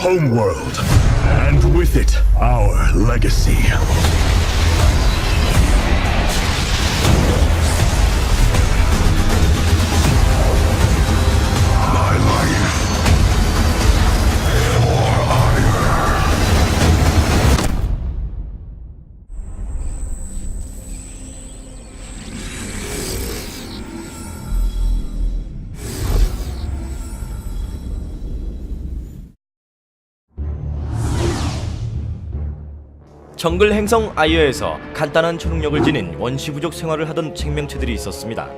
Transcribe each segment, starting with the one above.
homeworld, and with it, our legacy. My life for ire. 정글 행성 아이어에서 간단한 초능력을 지닌 원시 부족 생활을 하던 생명체들이 있었습니다.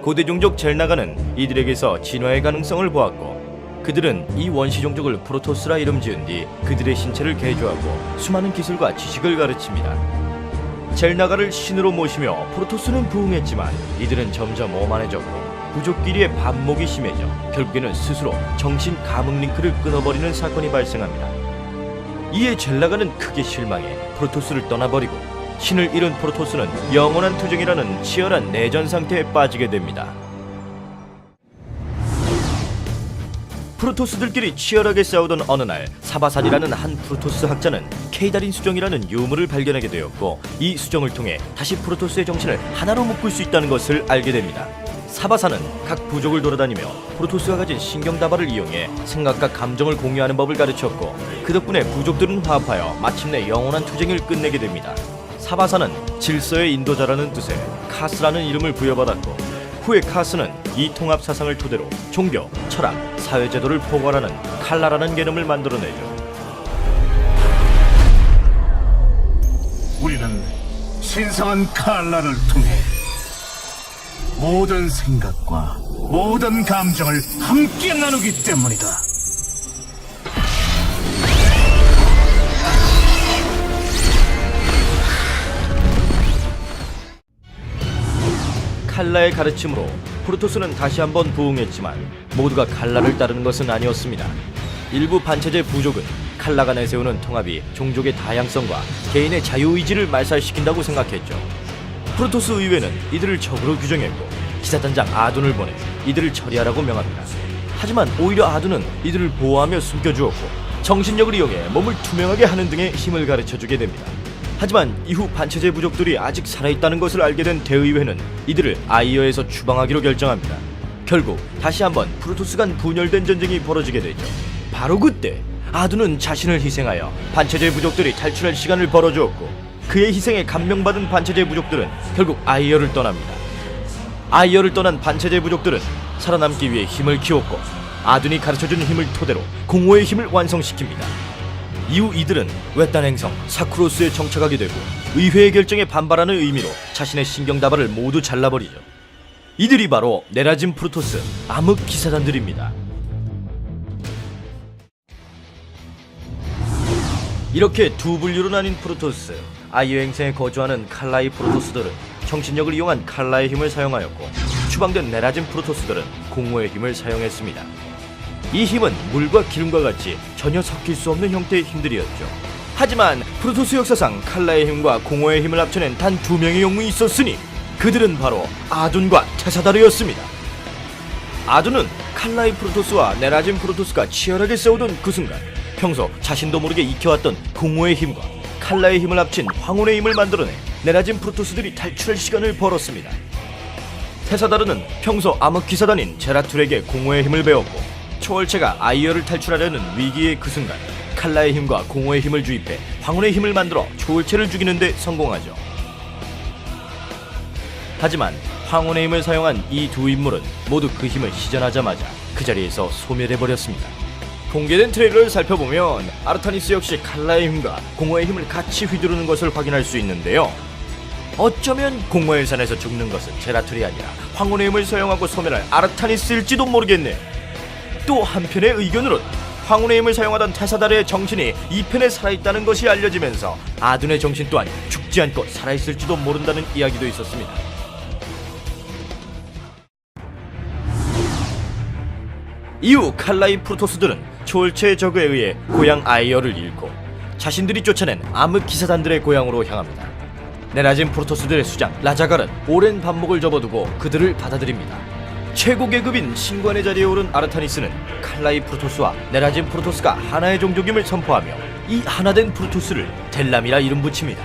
고대 종족 젤나가는 이들에게서 진화의 가능성을 보았고, 그들은 이 원시 종족을 프로토스라 이름 지은 뒤 그들의 신체를 개조하고 수많은 기술과 지식을 가르칩니다. 젤나가를 신으로 모시며 프로토스는 부흥했지만 이들은 점점 오만해졌고 부족끼리의 반목이 심해져 결국에는 스스로 정신 감흥 링크를 끊어버리는 사건이 발생합니다. 이에 젤나가는 크게 실망해 프로토스를 떠나버리고 신을 잃은 프로토스는 영원한 투쟁이라는 치열한 내전 상태에 빠지게 됩니다. 프로토스들끼리 치열하게 싸우던 어느 날, 사바산이라는 한 프로토스 학자는 케이다린 수정이라는 유물을 발견하게 되었고, 이 수정을 통해 다시 프로토스의 정신을 하나로 묶을 수 있다는 것을 알게 됩니다. 사바산은 각 부족을 돌아다니며 프로토스가 가진 신경다발을 이용해 생각과 감정을 공유하는 법을 가르쳤고, 그 덕분에 부족들은 화합하여 마침내 영원한 투쟁을 끝내게 됩니다. 사바산은 질서의 인도자라는 뜻의 카스라는 이름을 부여받았고, 후에 카스는 이 통합 사상을 토대로 종교, 철학, 사회제도를 포괄하는 칼라라는 개념을 만들어내죠. 우리는 신성한 칼라를 통해 모든 생각과 모든 감정을 함께 나누기 때문이다. 칼라의 가르침으로 프로토스는 다시 한번 부흥했지만 모두가 칼라를 따르는 것은 아니었습니다. 일부 반체제 부족은 칼라가 내세우는 통합이 종족의 다양성과 개인의 자유의지를 말살시킨다고 생각했죠. 프로토스 의회는 이들을 적으로 규정했고 기사단장 아둔을 보내 이들을 처리하라고 명합니다. 하지만 오히려 아둔은 이들을 보호하며 숨겨주었고 정신력을 이용해 몸을 투명하게 하는 등의 힘을 가르쳐주게 됩니다. 하지만 이후 반체제 부족들이 아직 살아있다는 것을 알게 된 대의회는 이들을 아이어에서 추방하기로 결정합니다. 결국 다시 한번 프로토스 간 분열된 전쟁이 벌어지게 되죠. 바로 그때 아둔은 자신을 희생하여 반체제 부족들이 탈출할 시간을 벌어주었고, 그의 희생에 감명받은 반체제 부족들은 결국 아이어를 떠납니다. 아이어를 떠난 반체제 부족들은 살아남기 위해 힘을 키웠고, 아둔이 가르쳐준 힘을 토대로 공허의 힘을 완성시킵니다. 이후 이들은 외딴 행성 사쿠로스에 정착하게 되고 의회의 결정에 반발하는 의미로 자신의 신경다발을 모두 잘라버리죠. 이들이 바로 네라진 프로토스 암흑 기사단들입니다. 이렇게 두 분류로 나뉜 프로토스, 아이어 행성에 거주하는 칼라의 프로토스들은 정신력을 이용한 칼라의 힘을 사용하였고, 추방된 네라진 프로토스들은 공허의 힘을 사용했습니다. 이 힘은 물과 기름과 같이 전혀 섞일 수 없는 형태의 힘들이었죠. 하지만 프로토스 역사상 칼라의 힘과 공허의 힘을 합쳐낸 단 두 명의 영웅이 있었으니 그들은 바로 아둔과 테사다르였습니다. 아둔은 칼라의 프로토스와 네라진 프로토스가 치열하게 싸우던 그 순간, 평소 자신도 모르게 익혀왔던 공허의 힘과 칼라의 힘을 합친 황혼의 힘을 만들어내 네라진 프로토스들이 탈출할 시간을 벌었습니다. 테사다르는 평소 암흑기사단인 제라툴에게 공허의 힘을 배웠고, 초월체가 아이어를 탈출하려는 위기의 그 순간 칼라의 힘과 공허의 힘을 주입해 황혼의 힘을 만들어 초월체를 죽이는 데 성공하죠. 하지만 황혼의 힘을 사용한 이 두 인물은 모두 그 힘을 시전하자마자 그 자리에서 소멸해버렸습니다. 공개된 트레일러를 살펴보면 아르타니스 역시 칼라의 힘과 공허의 힘을 같이 휘두르는 것을 확인할 수 있는데요. 어쩌면 공허의 산에서 죽는 것은 제라툴이 아니라 황혼의 힘을 사용하고 소멸할 아르타니스일지도 모르겠네요. 또 한편의 의견으로는 황혼의 힘을 사용하던 테사다르의 정신이 이 편에 살아있다는 것이 알려지면서 아둔의 정신 또한 죽지 않고 살아있을지도 모른다는 이야기도 있었습니다. 이후 칼라의 프로토스들은 초월체의 적에 의해 고향 아이어를 잃고 자신들이 쫓아낸 암흑 기사단들의 고향으로 향합니다. 네라진 프로토스들의 수장 라자갈은 오랜 반목을 접어두고 그들을 받아들입니다. 최고 계급인 신관의 자리에 오른 아르타니스는 칼라이 프로토스와 네라진 프로토스가 하나의 종족임을 선포하며 이 하나된 프로토스를 델람이라 이름 붙입니다.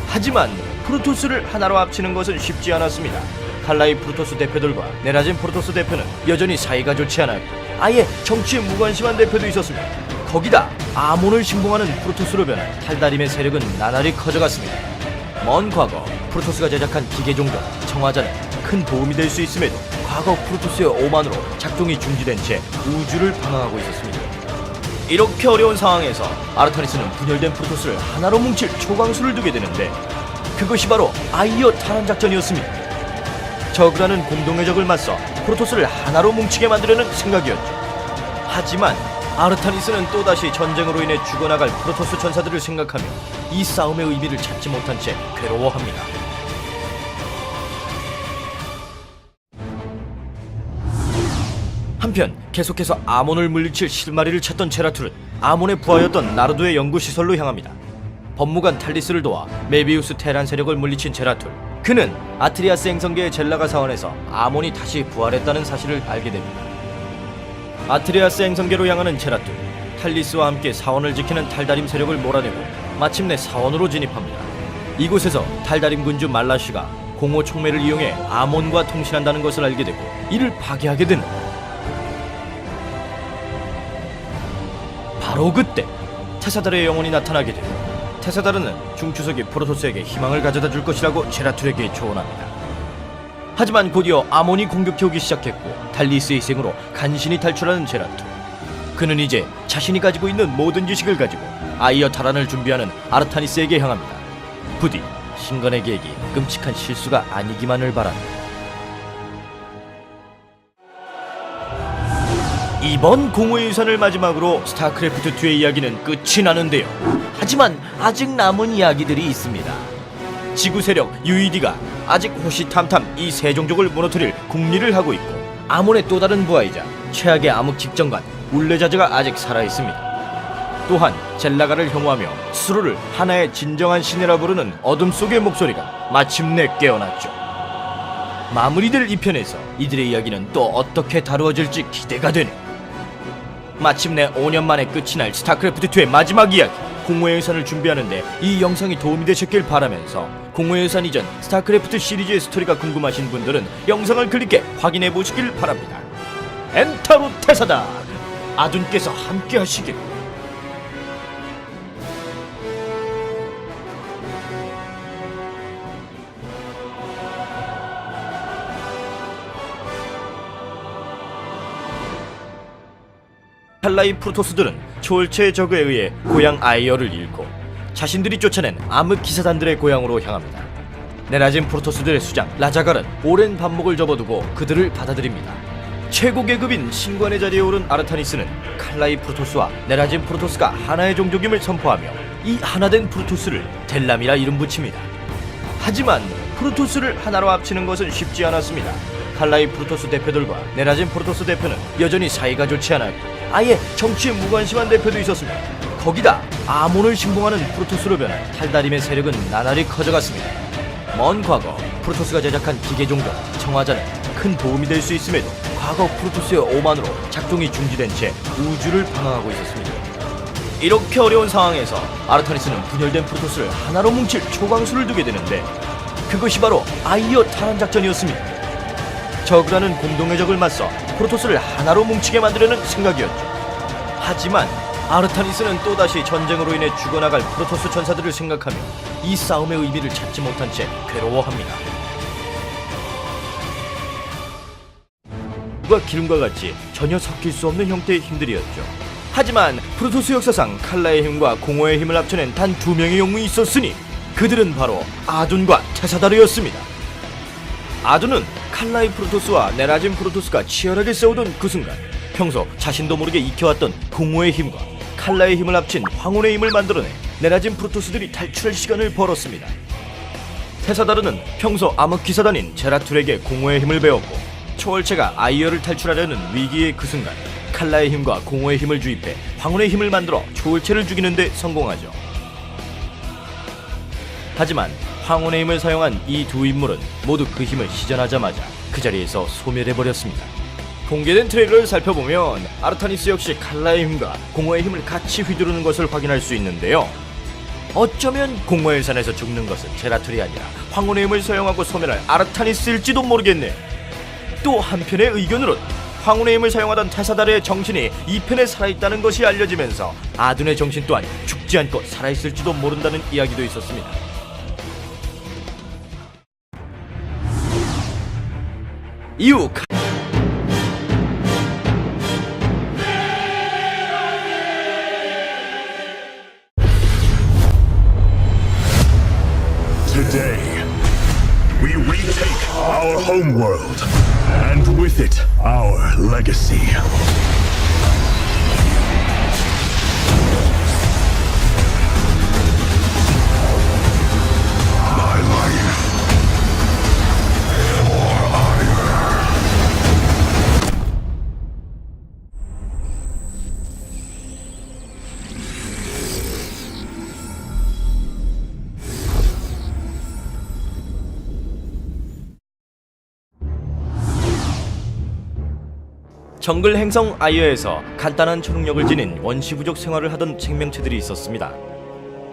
하지만 프로토스를 하나로 합치는 것은 쉽지 않았습니다. 칼라이 프로토스 대표들과 네라진 프로토스 대표는 여전히 사이가 좋지 않았고 아예 정치에 무관심한 대표도 있었습니다. 거기다 아몬을 신봉하는 프로토스로 변한 탈다림의 세력은 나날이 커져갔습니다. 먼 과거 프로토스가 제작한 기계 종족 청화자는 큰 도움이 될 수 있음에도 과거 프로토스의 오만으로 작동이 중지된 채 우주를 방황하고 있었습니다. 이렇게 어려운 상황에서 아르타니스는 분열된 프로토스를 하나로 뭉칠 초강수를 두게 되는데 그것이 바로 아이어 탈환 작전이었습니다. 적이라는 공동의 적을 맞서 프로토스를 하나로 뭉치게 만들려는 생각이었죠. 하지만 아르타니스는 또다시 전쟁으로 인해 죽어나갈 프로토스 전사들을 생각하며 이 싸움의 의미를 찾지 못한 채 괴로워합니다. 한편 계속해서 아몬을 물리칠 실마리를 찾던 제라툴은 아몬의 부하였던 나르도의 연구시설로 향합니다. 법무관 탈리스를 도와 메비우스 테란 세력을 물리친 제라툴, 그는 아트리아스 행성계의 젤라가 사원에서 아몬이 다시 부활했다는 사실을 알게 됩니다. 아트리아스 행성계로 향하는 제라툴, 탈리스와 함께 사원을 지키는 탈다림 세력을 몰아내고 마침내 사원으로 진입합니다. 이곳에서 탈다림 군주 말라쉬가 공허 촉매를 이용해 아몬과 통신한다는 것을 알게 되고 이를 파괴하게 되는 바로 그때 테사달의 영혼이 나타나게 되고 테사달은 중추석이 프로토스에게 희망을 가져다 줄 것이라고 제라툴에게 조언합니다. 하지만 곧이어 아몬이 공격해오기 시작했고 탈리스의 희생으로 간신히 탈출하는 제라툴, 그는 이제 자신이 가지고 있는 모든 지식을 가지고 아이어 탈환을 준비하는 아르타니스에게 향합니다. 부디 신관의 계획이 끔찍한 실수가 아니기만을 바랍니다. 이번 공허의 유산을 마지막으로 스타크래프트2의 이야기는 끝이 나는데요. 하지만 아직 남은 이야기들이 있습니다. 지구 세력 UED가 아직 호시탐탐 이 세 종족을 무너뜨릴 궁리를 하고 있고 아몬의 또 다른 부하이자 최악의 암흑 직전관 울레자즈가 아직 살아있습니다. 또한 젤라가를 혐오하며 스스로를 하나의 진정한 신이라 부르는 어둠 속의 목소리가 마침내 깨어났죠. 마무리될 이 편에서 이들의 이야기는 또 어떻게 다루어질지 기대가 되네. 마침내 5년 만에 끝이 날 스타크래프트2의 마지막 이야기 공허의 유산을 준비하는데 이 영상이 도움이 되셨길 바라면서 공허의 유산 이전 스타크래프트 시리즈의 스토리가 궁금하신 분들은 영상을 클릭해 확인해 보시길 바랍니다. 엔타로 테사다 아둔께서 함께 하시길. 칼라이 프로토스들은 초월체의 적에 의해 고향 아이어를 잃고 자신들이 쫓아낸 암흑 기사단들의 고향으로 향합니다. 네라진 프로토스들의 수장 라자갈은 오랜 반목을 접어두고 그들을 받아들입니다. 최고 계급인 신관의 자리에 오른 아르타니스는 칼라이 프로토스와 네라진 프로토스가 하나의 종족임을 선포하며 이 하나된 프로토스를 델람이라 이름 붙입니다. 하지만 프로토스를 하나로 합치는 것은 쉽지 않았습니다. 칼라이 프로토스 대표들과 네라진 프로토스 대표는 여전히 사이가 좋지 않았고 아예 정치에 무관심한 대표도 있었습니다. 거기다 아몬을 신봉하는 프로토스로 변한 탈다림의 세력은 나날이 커져갔습니다. 먼 과거 프로토스가 제작한 기계 종족 청화자는 큰 도움이 될 수 있음에도 과거 프로토스의 오만으로 작동이 중지된 채 우주를 방황하고 있었습니다. 이렇게 어려운 상황에서 아르타니스는 분열된 프로토스를 하나로 뭉칠 초강수를 두게 되는데 그것이 바로 아이어 탈환 작전이었습니다. 적이라는 공동의 적을 맞서 프로토스를 하나로 뭉치게 만들려는 생각이었죠. 하지만 아르타니스는 또다시 전쟁으로 인해 죽어나갈 프로토스 전사들을 생각하며 이 싸움의 의미를 찾지 못한 채 괴로워합니다. 물과 기름과 같이 전혀 섞일 수 없는 형태의 힘들이었죠. 하지만 프로토스 역사상 칼라의 힘과 공허의 힘을 합쳐낸 단 2명의 영웅이 있었으니 그들은 바로 아둔과 테사다르였습니다. 아둔은 칼라이 프로토스와 네라진 프로토스가 치열하게 싸우던 그 순간 평소 자신도 모르게 익혀왔던 공허의 힘과 칼라의 힘을 합친 황혼의 힘을 만들어내 네라진 프로토스들이 탈출할 시간을 벌었습니다. 테사다르는 평소 암흑기사단인 제라툴에게 공허의 힘을 배웠고 초월체가 아이어를 탈출하려는 위기의 그 순간 칼라의 힘과 공허의 힘을 주입해 황혼의 힘을 만들어 초월체를 죽이는 데 성공하죠. 하지만 황혼의 힘을 사용한 이 두 인물은 모두 그 힘을 시전하자마자 그 자리에서 소멸해버렸습니다. 공개된 트레일러를 살펴보면 아르타니스 역시 칼라의 힘과 공허의 힘을 같이 휘두르는 것을 확인할 수 있는데요. 어쩌면 공허의 산에서 죽는 것은 제라툴이 아니라 황혼의 힘을 사용하고 소멸할 아르타니스일지도 모르겠네. 또 한편의 의견으론 황혼의 힘을 사용하던 테사다르의 정신이 2편에 살아있다는 것이 알려지면서 아둔의 정신 또한 죽지 않고 살아있을지도 모른다는 이야기도 있었습니다. 이후 Today, we retake our homeworld, and with it, our legacy. My life. 정글 행성 아이어에서 간단한 초능력을 지닌 원시 부족 생활을 하던 생명체들이 있었습니다.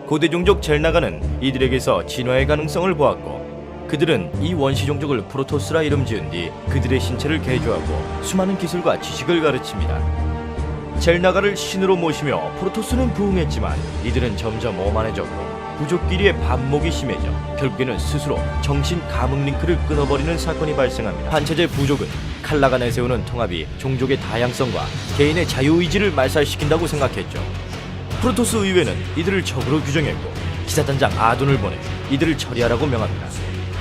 고대 종족 젤나가는 이들에게서 진화의 가능성을 보았고, 그들은 이 원시 종족을 프로토스라 이름 지은 뒤 그들의 신체를 개조하고 수많은 기술과 지식을 가르칩니다. 젤나가를 신으로 모시며 프로토스는 부흥했지만 이들은 점점 오만해졌고 부족끼리의 반목이 심해져 결국에는 스스로 정신 감흥 링크를 끊어버리는 사건이 발생합니다. 반체제 부족은 칼라가 내세우는 통합이 종족의 다양성과 개인의 자유의지를 말살시킨다고 생각했죠. 프로토스 의회는 이들을 적으로 규정했고 기사단장 아둔을 보내 이들을 처리하라고 명합니다.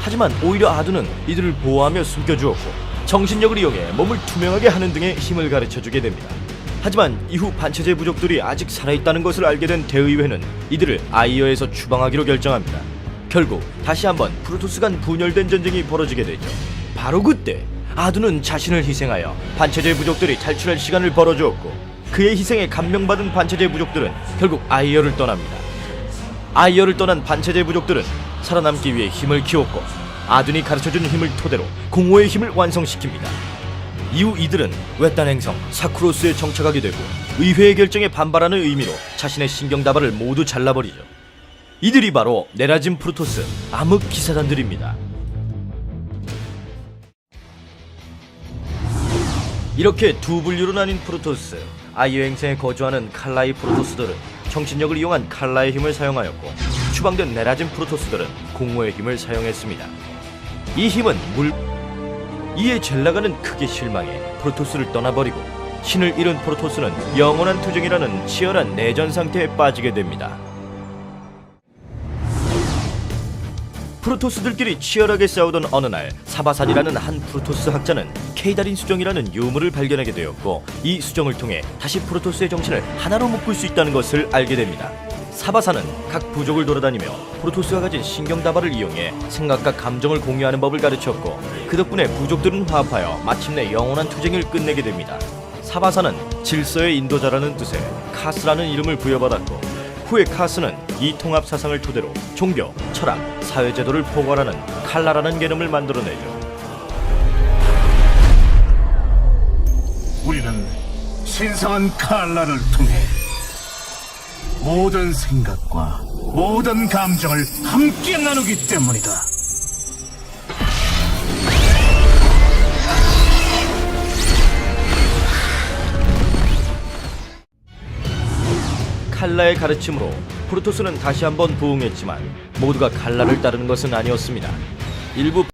하지만 오히려 아둔은 이들을 보호하며 숨겨주었고 정신력을 이용해 몸을 투명하게 하는 등의 힘을 가르쳐주게 됩니다. 하지만 이후 반체제 부족들이 아직 살아있다는 것을 알게 된 대의회는 이들을 아이어에서 추방하기로 결정합니다. 결국 다시 한번 프로토스 간 분열된 전쟁이 벌어지게 되죠. 바로 그때 아둔은 자신을 희생하여 반체제 부족들이 탈출할 시간을 벌어주었고, 그의 희생에 감명받은 반체제 부족들은 결국 아이어를 떠납니다. 아이어를 떠난 반체제 부족들은 살아남기 위해 힘을 키웠고 아둔이 가르쳐준 힘을 토대로 공허의 힘을 완성시킵니다. 이후 이들은 외딴 행성 사쿠로스에 정착하게 되고 의회의 결정에 반발하는 의미로 자신의 신경다발을 모두 잘라버리죠. 이들이 바로 네라짐 프로토스 암흑 기사단들입니다. 이렇게 두 분류로 나뉜 프로토스, 아이어 행성에 거주하는 칼라의 프로토스들은 정신력을 이용한 칼라의 힘을 사용하였고, 추방된 네라짐 프로토스들은 공허의 힘을 사용했습니다. 이 힘은 이에 젤라가는 크게 실망해 프로토스를 떠나버리고 신을 잃은 프로토스는 영원한 투쟁이라는 치열한 내전 상태에 빠지게 됩니다. 프로토스들끼리 치열하게 싸우던 어느 날 사바산이라는 한 프로토스 학자는 케이다린 수정이라는 유물을 발견하게 되었고, 이 수정을 통해 다시 프로토스의 정신을 하나로 묶을 수 있다는 것을 알게 됩니다. 사바산은 각 부족을 돌아다니며 프로토스가 가진 신경다발을 이용해 생각과 감정을 공유하는 법을 가르쳤고, 그 덕분에 부족들은 화합하여 마침내 영원한 투쟁을 끝내게 됩니다. 사바산은 질서의 인도자라는 뜻의 카스라는 이름을 부여받았고, 후에 카스는 이 통합 사상을 토대로 종교, 철학, 사회제도를 포괄하는 칼라라는 개념을 만들어내죠. 우리는 신성한 칼라를 통해 모든 생각과 모든 감정을 함께 나누기 때문이다. 칼라의 가르침으로 프로토스는 다시 한번 부흥했지만 모두가 칼라를 따르는 것은 아니었습니다. 일부